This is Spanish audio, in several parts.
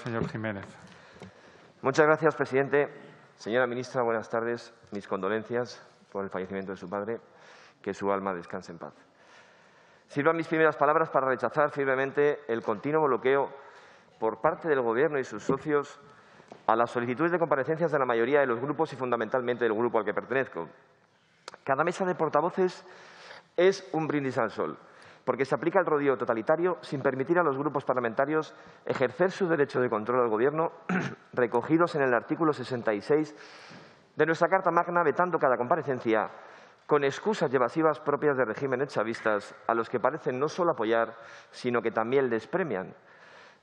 señor Jiménez. Muchas gracias, presidente. Señora ministra, buenas tardes. Mis condolencias por el fallecimiento de su padre. Que su alma descanse en paz. Sirvan mis primeras palabras para rechazar firmemente el continuo bloqueo por parte del Gobierno y sus socios a las solicitudes de comparecencias de la mayoría de los grupos y fundamentalmente del grupo al que pertenezco. Cada mesa de portavoces es un brindis al sol, porque se aplica el rodillo totalitario sin permitir a los grupos parlamentarios ejercer su derecho de control al Gobierno, recogidos en el artículo 66 de nuestra Carta Magna, vetando cada comparecencia con excusas y evasivas propias de regímenes chavistas a los que parecen no solo apoyar, sino que también les premian.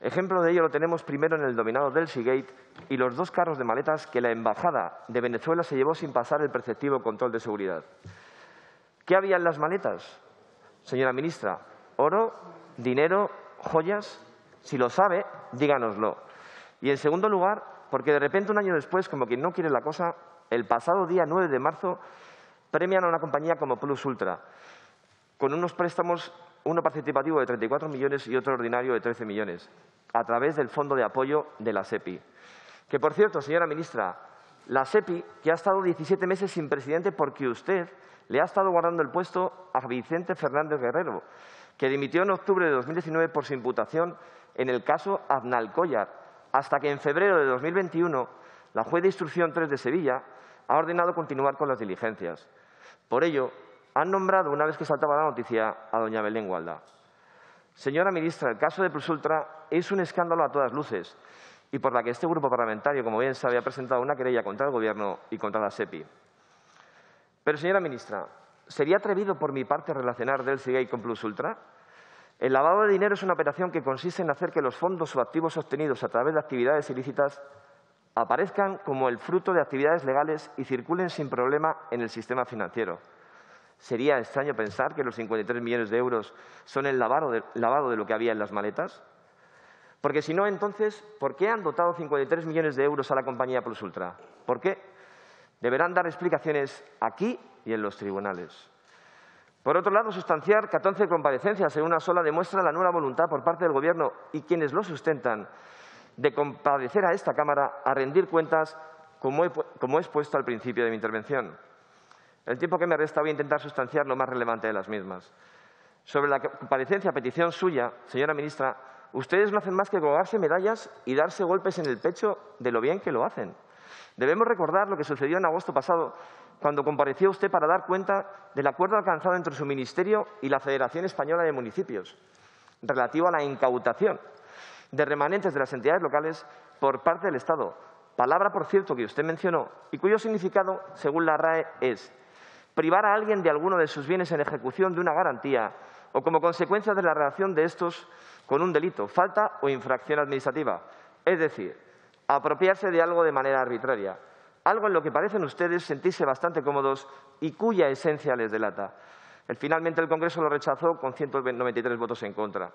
Ejemplo de ello lo tenemos primero en el denominado Delsigate y los 2 carros de maletas que la Embajada de Venezuela se llevó sin pasar el preceptivo control de seguridad. ¿Qué había en las maletas, señora ministra? ¿Oro, dinero, joyas? Si lo sabe, díganoslo. Y en segundo lugar, porque de repente un año después, como quien no quiere la cosa, el pasado día 9 de marzo premian a una compañía como Plus Ultra, con unos préstamos, uno participativo de 34 millones y otro ordinario de 13 millones, a través del Fondo de Apoyo de la SEPI. Que, por cierto, señora ministra, la SEPI, que ha estado 17 meses sin presidente porque usted le ha estado guardando el puesto a Vicente Fernández Guerrero, que dimitió en octubre de 2019 por su imputación en el caso Aznalcóllar, hasta que en febrero de 2021 la juez de instrucción 3 de Sevilla ha ordenado continuar con las diligencias. Por ello, han nombrado, una vez que saltaba la noticia, a doña Belén Gualda. Señora ministra, el caso de Plus Ultra es un escándalo a todas luces y por la que este grupo parlamentario, como bien sabe, ha presentado una querella contra el Gobierno y contra la SEPI. Pero, señora ministra, ¿sería atrevido por mi parte relacionar Delsigate con Plus Ultra? El lavado de dinero es una operación que consiste en hacer que los fondos o activos obtenidos a través de actividades ilícitas aparezcan como el fruto de actividades legales y circulen sin problema en el sistema financiero. ¿Sería extraño pensar que los 53 millones de euros son el lavado de lo que había en las maletas? Porque si no, entonces, ¿por qué han dotado 53 millones de euros a la compañía Plus Ultra? ¿Por qué? Deberán dar explicaciones aquí y en los tribunales. Por otro lado, sustanciar 14 comparecencias en una sola demuestra la nueva voluntad por parte del Gobierno y quienes lo sustentan de comparecer a esta Cámara a rendir cuentas, como he expuesto al principio de mi intervención. El tiempo que me resta voy a intentar sustanciar lo más relevante de las mismas. Sobre la comparecencia a petición suya, señora ministra, ustedes no hacen más que colgarse medallas y darse golpes en el pecho de lo bien que lo hacen. Debemos recordar lo que sucedió en agosto pasado, cuando compareció usted para dar cuenta del acuerdo alcanzado entre su ministerio y la Federación Española de Municipios, relativo a la incautación de remanentes de las entidades locales por parte del Estado. Palabra, por cierto, que usted mencionó y cuyo significado, según la RAE, es privar a alguien de alguno de sus bienes en ejecución de una garantía o como consecuencia de la relación de estos con un delito, falta o infracción administrativa. Es decir, apropiarse de algo de manera arbitraria. Algo en lo que parecen ustedes sentirse bastante cómodos y cuya esencia les delata. Finalmente, el Congreso lo rechazó con 193 votos en contra.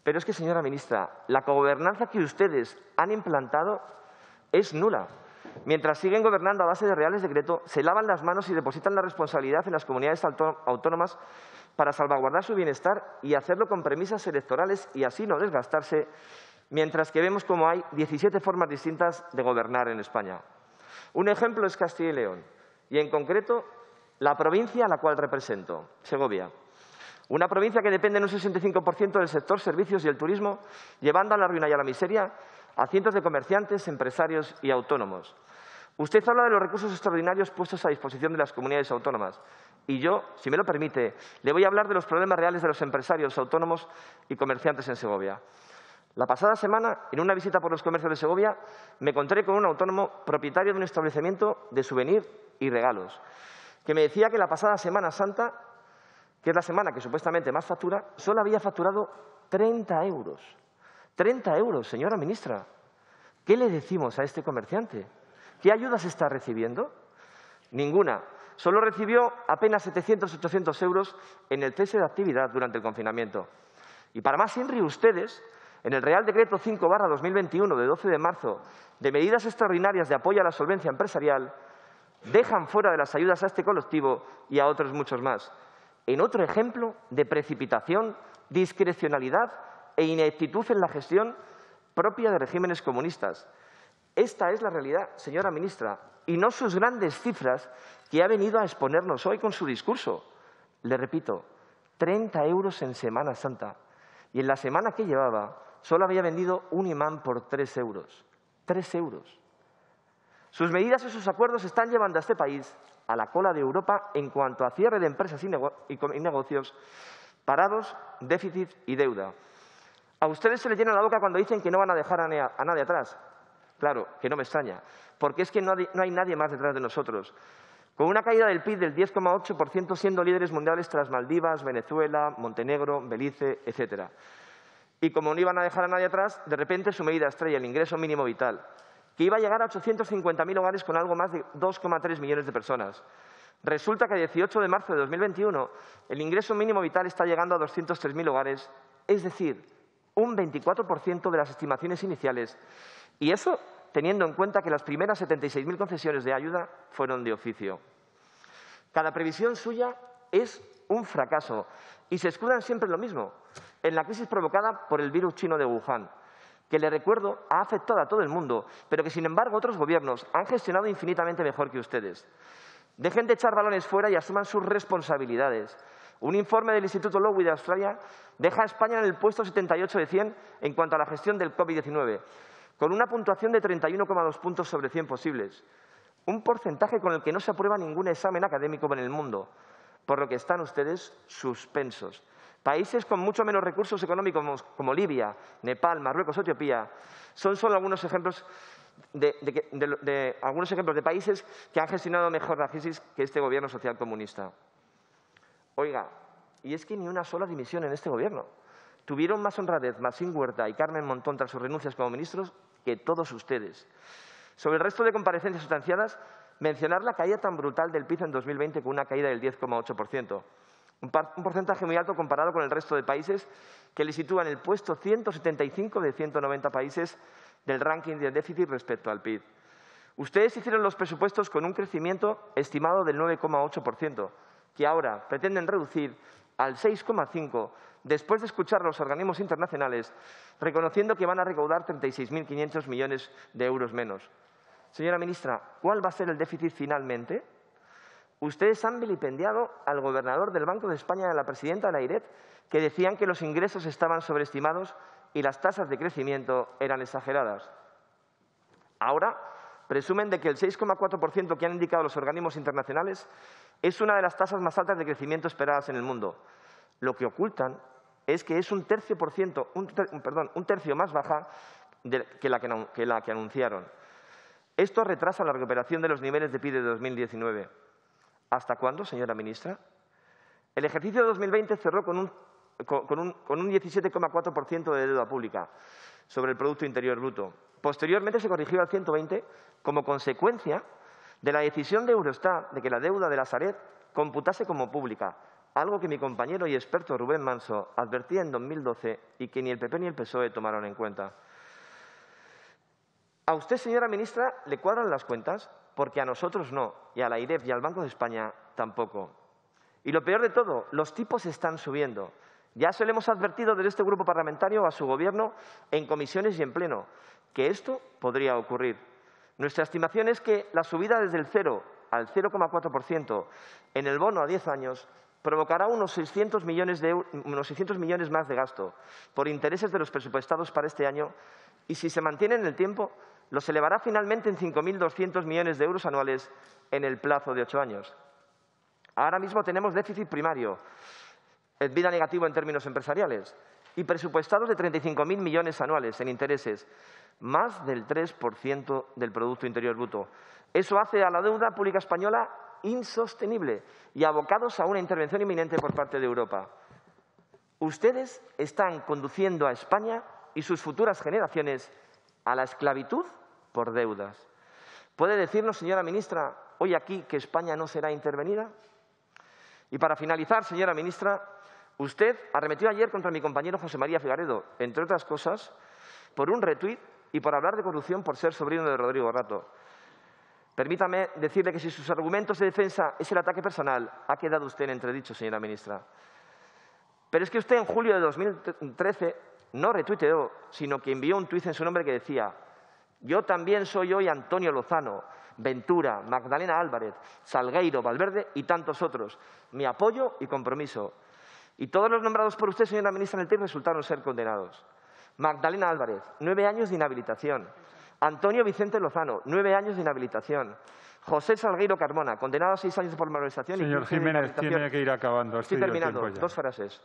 Pero es que, señora ministra, la cogobernanza que ustedes han implantado es nula. Mientras siguen gobernando a base de reales decreto, se lavan las manos y depositan la responsabilidad en las comunidades autónomas para salvaguardar su bienestar y hacerlo con premisas electorales y así no desgastarse, mientras que vemos como hay 17 formas distintas de gobernar en España. Un ejemplo es Castilla y León, y en concreto la provincia a la cual represento, Segovia. Una provincia que depende en un 65% del sector servicios y el turismo, llevando a la ruina y a la miseria a cientos de comerciantes, empresarios y autónomos. Usted habla de los recursos extraordinarios puestos a disposición de las comunidades autónomas. Y yo, si me lo permite, le voy a hablar de los problemas reales de los empresarios, autónomos y comerciantes en Segovia. La pasada semana, en una visita por los comercios de Segovia, me encontré con un autónomo propietario de un establecimiento de souvenir y regalos, que me decía que la pasada Semana Santa, que es la semana que supuestamente más factura, solo había facturado 30 euros. 30 euros, señora ministra. ¿Qué le decimos a este comerciante? ¿Qué ayudas está recibiendo? Ninguna. Solo recibió apenas 700 o 800 euros en el cese de actividad durante el confinamiento. Y para más inri, ustedes, en el Real Decreto 5/2021 de 12 de marzo de medidas extraordinarias de apoyo a la solvencia empresarial, dejan fuera de las ayudas a este colectivo y a otros muchos más. En otro ejemplo de precipitación, discrecionalidad e ineptitud en la gestión propia de regímenes comunistas. Esta es la realidad, señora ministra, y no sus grandes cifras que ha venido a exponernos hoy con su discurso. Le repito, 30 euros en Semana Santa. Y en la semana que llevaba solo había vendido un imán por 3 euros. 3 euros. Sus medidas y sus acuerdos están llevando a este país a la cola de Europa en cuanto a cierre de empresas y negocios, parados, déficit y deuda. A ustedes se les llena la boca cuando dicen que no van a dejar a nadie atrás. Claro, que no me extraña, porque es que no hay nadie más detrás de nosotros. Con una caída del PIB del 10,8%, siendo líderes mundiales tras Maldivas, Venezuela, Montenegro, Belice, etc. Y como no iban a dejar a nadie atrás, de repente su medida estrella, el ingreso mínimo vital, que iba a llegar a 850.000 hogares con algo más de 2,3 millones de personas. Resulta que el 18 de marzo de 2021 el ingreso mínimo vital está llegando a 203.000 hogares, es decir, un 24% de las estimaciones iniciales. Y eso teniendo en cuenta que las primeras 76.000 concesiones de ayuda fueron de oficio. Cada previsión suya es un fracaso y se escudan siempre en lo mismo, en la crisis provocada por el virus chino de Wuhan, que, le recuerdo, ha afectado a todo el mundo, pero que, sin embargo, otros gobiernos han gestionado infinitamente mejor que ustedes. Dejen de echar balones fuera y asuman sus responsabilidades. Un informe del Instituto Lowy de Australia deja a España en el puesto 78 de 100 en cuanto a la gestión del COVID-19, con una puntuación de 31,2 puntos sobre 100 posibles. Un porcentaje con el que no se aprueba ningún examen académico en el mundo, por lo que están ustedes suspensos. Países con mucho menos recursos económicos como Libia, Nepal, Marruecos o Etiopía son solo algunos ejemplos de países que han gestionado mejor la crisis que este gobierno socialcomunista. Oiga, y es que ni una sola dimisión en este gobierno. Tuvieron más honradez Maxim Huerta y Carmen Montón tras sus renuncias como ministros que todos ustedes. Sobre el resto de comparecencias sustanciadas, mencionar la caída tan brutal del PIB en 2020 con una caída del 10,8%. Un porcentaje muy alto comparado con el resto de países que le sitúa en el puesto 175 de 190 países del ranking de déficit respecto al PIB. Ustedes hicieron los presupuestos con un crecimiento estimado del 9,8%, que ahora pretenden reducir al 6,5%, después de escuchar a los organismos internacionales, reconociendo que van a recaudar 36.500 millones de euros menos. Señora ministra, ¿cuál va a ser el déficit finalmente? Ustedes han vilipendiado al gobernador del Banco de España y a la presidenta de la AIREF, que decían que los ingresos estaban sobreestimados y las tasas de crecimiento eran exageradas. Ahora presumen de que el 6,4% que han indicado los organismos internacionales es una de las tasas más altas de crecimiento esperadas en el mundo. Lo que ocultan es que es un tercio más baja que la que anunciaron. Esto retrasa la recuperación de los niveles de PIB de 2019. ¿Hasta cuándo, señora ministra? El ejercicio de 2020 cerró con un 17,4% de deuda pública sobre el Producto Interior Bruto. Posteriormente se corrigió al 120% como consecuencia de la decisión de Eurostat de que la deuda de la Sareb computase como pública, algo que mi compañero y experto Rubén Manso advertía en 2012 y que ni el PP ni el PSOE tomaron en cuenta. A usted, señora ministra, le cuadran las cuentas, porque a nosotros no, y a la AIREF y al Banco de España tampoco. Y lo peor de todo, los tipos están subiendo. Ya se lo hemos advertido desde este grupo parlamentario a su Gobierno en comisiones y en pleno, que esto podría ocurrir. Nuestra estimación es que la subida desde el 0 al 0,4% en el bono a 10 años provocará unos 600 millones más de gasto por intereses de los presupuestados para este año y, si se mantiene en el tiempo, los elevará finalmente en 5.200 millones de euros anuales en el plazo de 8 años. Ahora mismo tenemos déficit primario, EBITDA negativo en términos empresariales, y presupuestados de 35.000 millones anuales en intereses, más del 3% del Producto Interior Bruto. Eso hace a la deuda pública española insostenible y abocados a una intervención inminente por parte de Europa. Ustedes están conduciendo a España y sus futuras generaciones a la esclavitud por deudas. ¿Puede decirnos, señora ministra, hoy aquí que España no será intervenida? Y para finalizar, señora ministra, usted arremetió ayer contra mi compañero José María Figaredo, entre otras cosas, por un retuit y por hablar de corrupción por ser sobrino de Rodrigo Rato. Permítame decirle que si sus argumentos de defensa es el ataque personal, ha quedado usted en entredicho, señora ministra. Pero es que usted en julio de 2013 no retuiteó, sino que envió un tuit en su nombre que decía: yo también soy hoy Antonio Lozano, Ventura, Magdalena Álvarez, Salgueiro, Valverde y tantos otros. Mi apoyo y compromiso. Y todos los nombrados por usted, señora ministra, en el TEI resultaron ser condenados. Magdalena Álvarez, 9 años de inhabilitación. Antonio Vicente Lozano, 9 años de inhabilitación. José Salgueiro Carmona, condenado a 6 años por malversación. Señor Jiménez, tiene que ir acabando. Estoy terminando. 2 frases.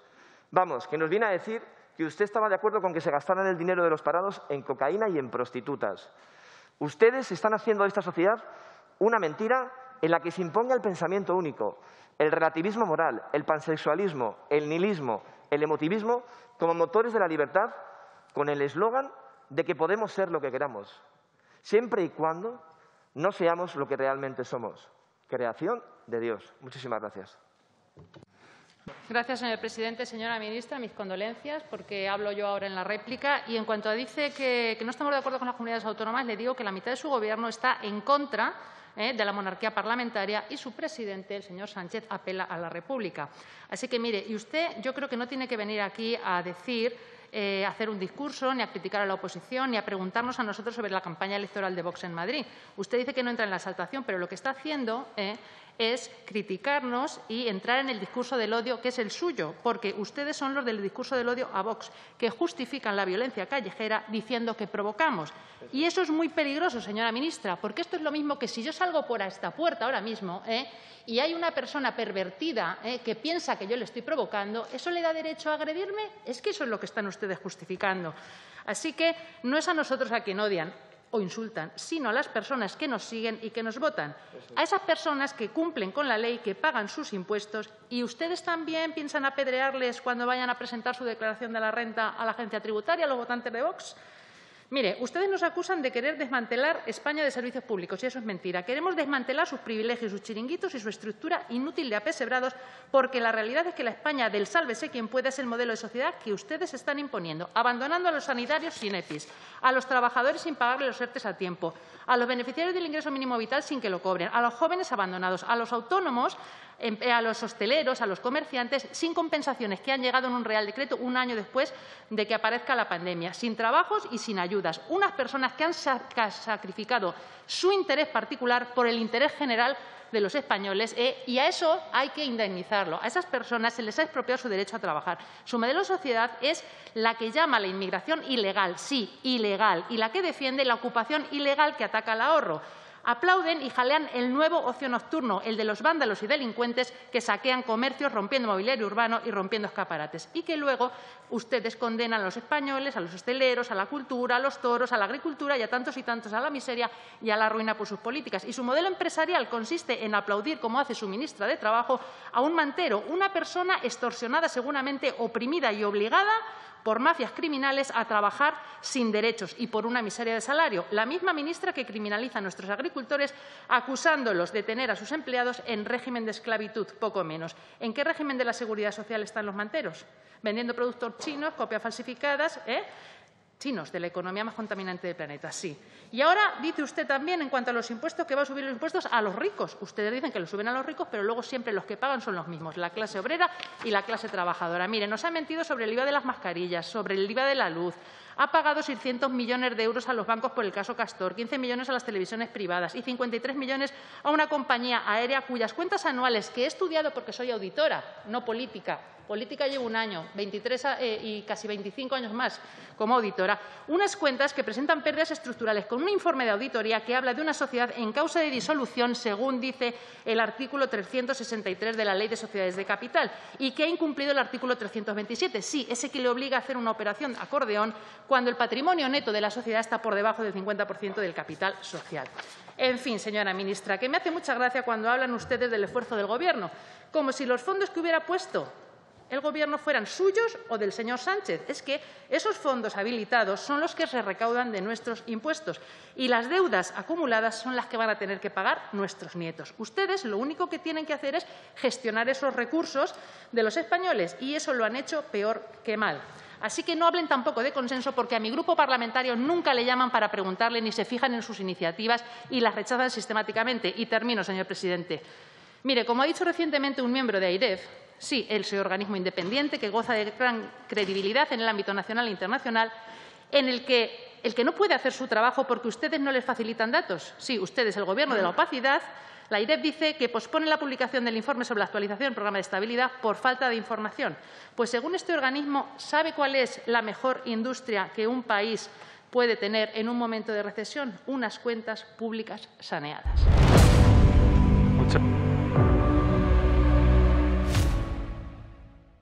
Vamos, que nos viene a decir que usted estaba de acuerdo con que se gastaran el dinero de los parados en cocaína y en prostitutas. Ustedes están haciendo de esta sociedad una mentira en la que se imponga el pensamiento único, el relativismo moral, el pansexualismo, el nihilismo, el emotivismo como motores de la libertad, con el eslogan de que podemos ser lo que queramos, siempre y cuando no seamos lo que realmente somos, creación de Dios. Muchísimas gracias. Gracias, señor presidente. Señora ministra, mis condolencias, porque hablo yo ahora en la réplica. Y en cuanto a dice que no estamos de acuerdo con las comunidades autónomas, le digo que la mitad de su Gobierno está en contra de la monarquía parlamentaria y su presidente, el señor Sánchez, apela a la República. Así que, mire, y usted yo creo que no tiene que venir aquí a decir, hacer un discurso, ni a criticar a la oposición, ni a preguntarnos a nosotros sobre la campaña electoral de Vox en Madrid. Usted dice que no entra en la exaltación, pero lo que está haciendo es criticarnos y entrar en el discurso del odio que es el suyo, porque ustedes son los del discurso del odio a Vox, que justifican la violencia callejera diciendo que provocamos. Y eso es muy peligroso, señora ministra, porque esto es lo mismo que si yo salgo por esta puerta ahora mismo y hay una persona pervertida que piensa que yo le estoy provocando, ¿eso le da derecho a agredirme? Es que eso es lo que están ustedes justificando. Así que no es a nosotros a quien odian o insultan, sino a las personas que nos siguen y que nos votan, a esas personas que cumplen con la ley, que pagan sus impuestos. ¿Y ustedes también piensan apedrearles cuando vayan a presentar su declaración de la renta a la agencia tributaria, a los votantes de Vox? Mire, ustedes nos acusan de querer desmantelar España de servicios públicos, y eso es mentira. Queremos desmantelar sus privilegios, sus chiringuitos y su estructura inútil de apesebrados, porque la realidad es que la España del sálvese quien pueda es el modelo de sociedad que ustedes están imponiendo, abandonando a los sanitarios sin EPIs, a los trabajadores sin pagarle los ERTES a tiempo, a los beneficiarios del ingreso mínimo vital sin que lo cobren, a los jóvenes abandonados, a los autónomos, a los hosteleros, a los comerciantes, sin compensaciones que han llegado en un Real Decreto un año después de que aparezca la pandemia, sin trabajos y sin ayudas. Unas personas que han sacrificado su interés particular por el interés general de los españoles y a eso hay que indemnizarlo. A esas personas se les ha expropiado su derecho a trabajar. Su modelo de sociedad es la que llama a la inmigración ilegal, sí, ilegal, y la que defiende la ocupación ilegal que ataca al ahorro. Aplauden y jalean el nuevo ocio nocturno, el de los vándalos y delincuentes que saquean comercios, rompiendo mobiliario urbano y rompiendo escaparates. Y que luego ustedes condenan a los españoles, a los hosteleros, a la cultura, a los toros, a la agricultura y a tantos a la miseria y a la ruina por sus políticas. Y su modelo empresarial consiste en aplaudir, como hace su ministra de Trabajo, a un mantero, una persona extorsionada, seguramente oprimida y obligada por mafias criminales a trabajar sin derechos y por una miseria de salario. La misma ministra que criminaliza a nuestros agricultores acusándolos de tener a sus empleados en régimen de esclavitud, poco menos. ¿En qué régimen de la seguridad social están los manteros? Vendiendo productos chinos, copias falsificadas, chinos, de la economía más contaminante del planeta, sí. Y ahora dice usted también, en cuanto a los impuestos, que va a subir los impuestos a los ricos. Ustedes dicen que los suben a los ricos, pero luego siempre los que pagan son los mismos, la clase obrera y la clase trabajadora. Mire, nos ha mentido sobre el IVA de las mascarillas, sobre el IVA de la luz. Ha pagado 600 millones de euros a los bancos por el caso Castor, 15 millones a las televisiones privadas y 53 millones a una compañía aérea cuyas cuentas anuales, que he estudiado porque soy auditora, no política. Política llevo un año, 23 y casi 25 años más como auditora. Unas cuentas que presentan pérdidas estructurales con un informe de auditoría que habla de una sociedad en causa de disolución, según dice el artículo 363 de la Ley de Sociedades de Capital, y que ha incumplido el artículo 327. Sí, ese que le obliga a hacer una operación acordeón cuando el patrimonio neto de la sociedad está por debajo del 50% del capital social. En fin, señora ministra, que me hace mucha gracia cuando hablan ustedes del esfuerzo del Gobierno, como si los fondos que hubiera puesto el Gobierno fueran suyos o del señor Sánchez. Es que esos fondos habilitados son los que se recaudan de nuestros impuestos y las deudas acumuladas son las que van a tener que pagar nuestros nietos. Ustedes lo único que tienen que hacer es gestionar esos recursos de los españoles y eso lo han hecho peor que mal. Así que no hablen tampoco de consenso, porque a mi grupo parlamentario nunca le llaman para preguntarle ni se fijan en sus iniciativas y las rechazan sistemáticamente. Y termino, señor presidente. Mire, como ha dicho recientemente un miembro de AIREF, Sí, ese organismo independiente que goza de gran credibilidad en el ámbito nacional e internacional, en el que no puede hacer su trabajo porque ustedes no les facilitan datos. Sí, ustedes, el Gobierno de la opacidad. La IREF dice que pospone la publicación del informe sobre la actualización del programa de estabilidad por falta de información. Pues, según este organismo, ¿sabe cuál es la mejor industria que un país puede tener en un momento de recesión? Unas cuentas públicas saneadas.